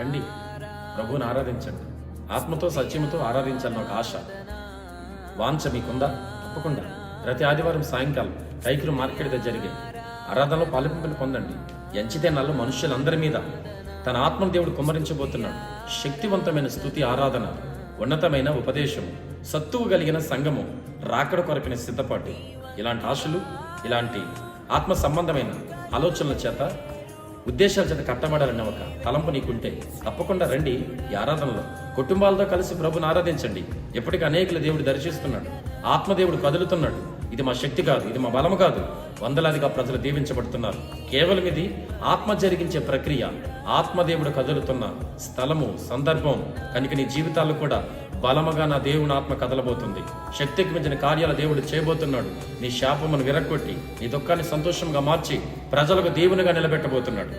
రండి, ప్రభువుని ఆరాధించండి. ఆత్మతో సత్యముతో ఆరాధించాలని ఒక ఆశ, వాంఛ మీకుందా? తప్పకుండా ప్రతి ఆదివారం సాయంకాలం కైకులు మార్కెట్ దగ్గర జరిగే ఆరాధనలో పాలుపంపులు పొందండి. ఎంచితే నల్ల మనుషులందరి మీద తన ఆత్మను దేవుడు కుమ్మరించబోతున్నాడు. శక్తివంతమైన స్తుతి ఆరాధన, ఉన్నతమైన ఉపదేశము, సత్తువు కలిగిన సంఘము, రాకడ కొరకిన సిద్ధపాటు. ఇలాంటి ఆశలు, ఇలాంటి ఆత్మ సంబంధమైన ఆలోచనల చేత, ఉద్దేశాల చేత కట్టబడాలన్న ఒక తలంపు నీకుంటే తప్పకుండా రండి. ఈ ఆరాధనలో కుటుంబాలతో కలిసి ప్రభుని ఆరాధించండి. ఎప్పటికీ అనేకులు దేవుడు దర్శిస్తున్నాడు. ఆత్మదేవుడు కదులుతున్నాడు. ఇది మా శక్తి కాదు, ఇది మా బలము కాదు. వందలాదిగా ప్రజలు దీవించబడుతున్నారు. కేవలం ఇది ఆత్మ జరిగించే ప్రక్రియ. ఆత్మదేవుడు కదులుతున్న స్థలము, సందర్భం కనుక నీ జీవితాలు కూడా బలముగా నా దేవుని ఆత్మ కదలబోతుంది. శక్తికి మించిన కార్యాల దేవుడు చేయబోతున్నాడు. నీ శాపమును విరగొట్టి నీ దుఃఖాన్ని సంతోషంగా మార్చి ప్రజలకు దేవునిగా నిలబెట్టబోతున్నాడు.